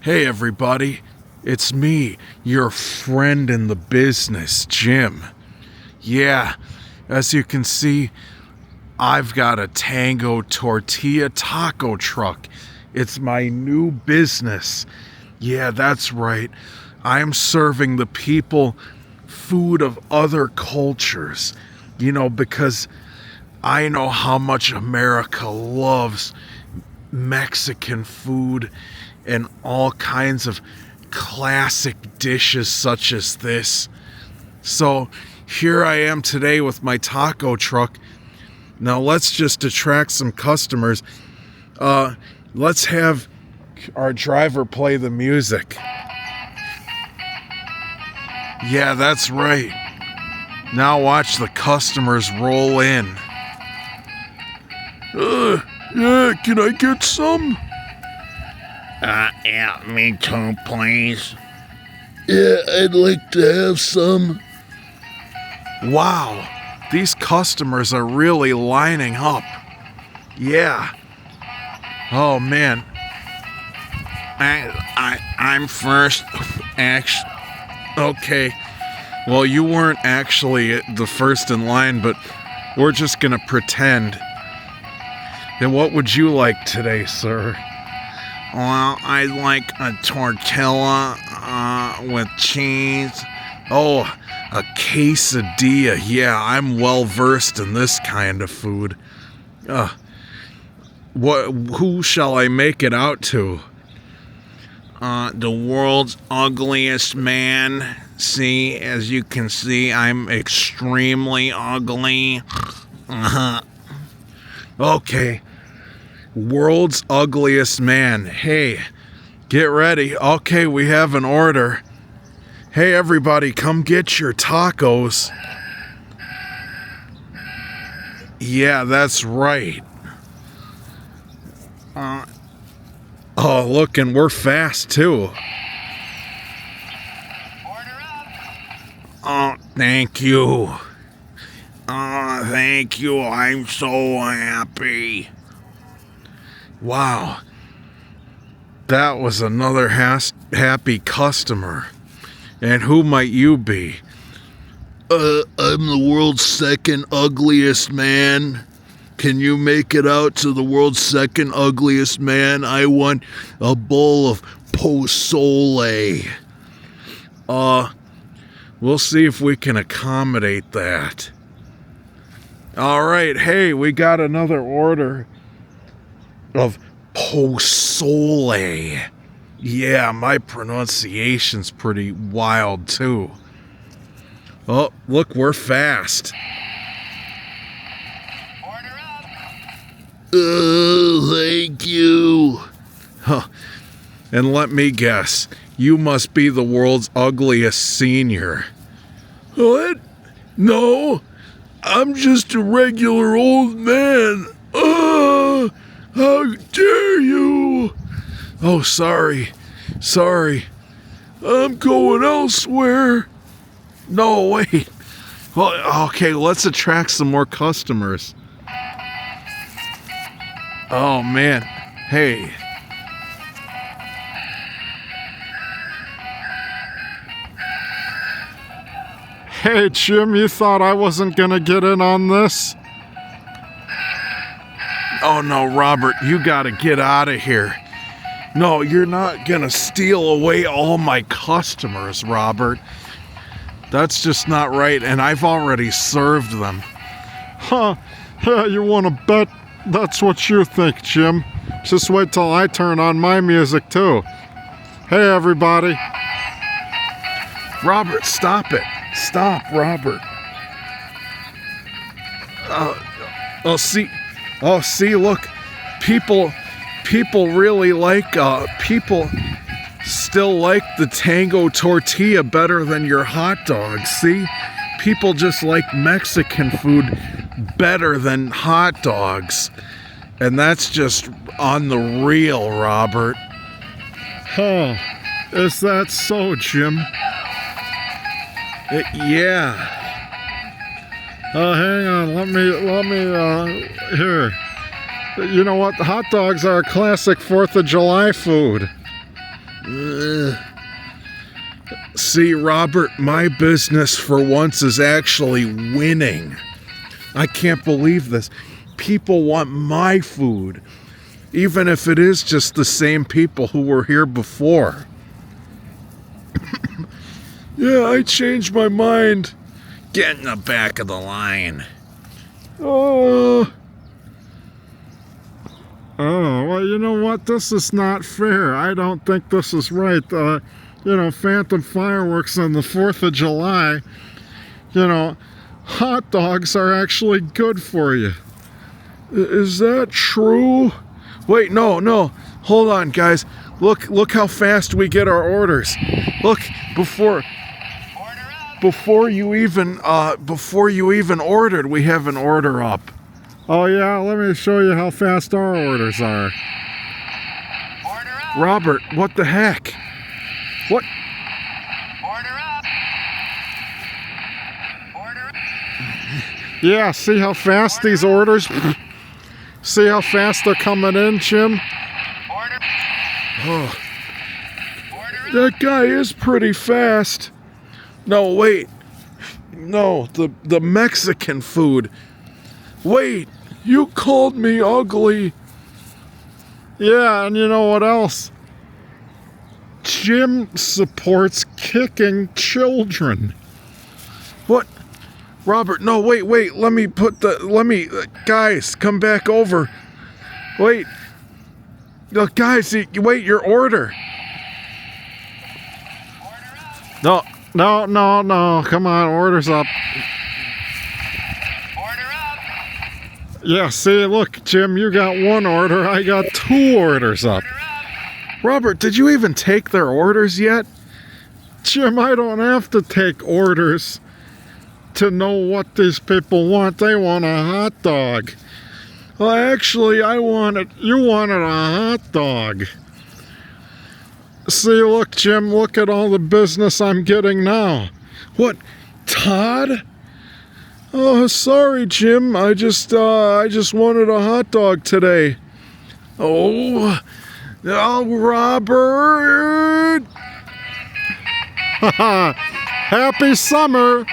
Hey everybody, it's me, your friend in the business, Jim. Yeah, as you can see, I've got a Tango Tortilla taco truck. It's my new business. Yeah, that's right. I'm serving the people food of other cultures. Because I know how much America loves Mexican food and all kinds of classic dishes such as this. So here I am today with my taco truck. Now let's just attract some customers. Let's have our driver play the music. Yeah, that's right. Now watch the customers roll in. Yeah, can I get some? Yeah, me too, please. Yeah, I'd like to have some. Wow, these customers are really lining up. Yeah. Oh man. I'm first, actually. Okay. Well, you weren't actually the first in line, but we're just gonna pretend. And what would you like today, sir? Well, I'd like a tortilla with cheese. Oh, a quesadilla. Yeah, I'm well versed in this kind of food. Who shall I make it out to? The world's ugliest man. See, as you can see, I'm extremely ugly. Okay. World's ugliest man. Hey, get ready. Okay, we have an order. Hey, everybody, come get your tacos. Yeah, that's right. Oh, look, and we're fast, too. Oh, thank you. Oh, thank you. I'm so happy. Wow. That was another happy customer. And who might you be? I'm the world's second ugliest man. Can you make it out to the world's second ugliest man? I want a bowl of pozole. We'll see if we can accommodate that. All right, hey, we got another order of pozole. Yeah, my pronunciation's pretty wild, too. Oh, look, we're fast. Order up. Thank you. Huh. And let me guess, you must be the world's ugliest senior. What? No, I'm just a regular old man. How dare you? Oh, sorry. I'm going elsewhere. No, wait. Well, okay, let's attract some more customers. Oh, man. Hey. Hey, Jim, you thought I wasn't gonna get in on this? Oh, no, Robert, you gotta get out of here. No, you're not gonna steal away all my customers, Robert. That's just not right, and I've already served them. Huh, yeah, you wanna bet that's what you think, Jim. Just wait till I turn on my music, too. Hey, everybody. Robert, stop it. Stop, Robert. See, look, people really like, people still like the Tango Tortilla better than your hot dogs, see? People just like Mexican food better than hot dogs. And that's just on the real, Robert. Huh, is that so, Jim? Yeah. Hang on, let me, here. You know what? Hot dogs are a classic 4th of July food. See, Robert, my business for once is actually winning. I can't believe this. People want my food, even if it is just the same people who were here before. Yeah, I changed my mind. Get in the back of the line. Oh, well, you know what? This is not fair. I don't think this is right. Phantom fireworks on the 4th of July. Hot dogs are actually good for you. Is that true? Wait, no. Hold on, guys. Look how fast we get our orders. Look, before you even ordered, we have an order up. Oh yeah, let me show you how fast our orders are. Robert, what the heck? What? Yeah, see how fast these orders? See how fast they're coming in, Jim? Oh. That guy is pretty fast. No, wait. No, the Mexican food. Wait, you called me ugly. Yeah, and you know what else? Jim supports kicking children. What? Robert, no, wait. Guys, come back over. Wait. Guys, wait, your order. No. Come on, order's up. Order up. Yeah, see, look, Jim, you got one order. I got 2 orders up. Robert, did you even take their orders yet? Jim, I don't have to take orders to know what these people want. They want a hot dog. Well, actually, you wanted a hot dog. See, look, Jim, look at all the business I'm getting now. What, Todd? Oh, sorry, Jim. I just wanted a hot dog today. Oh, Robert. Happy summer.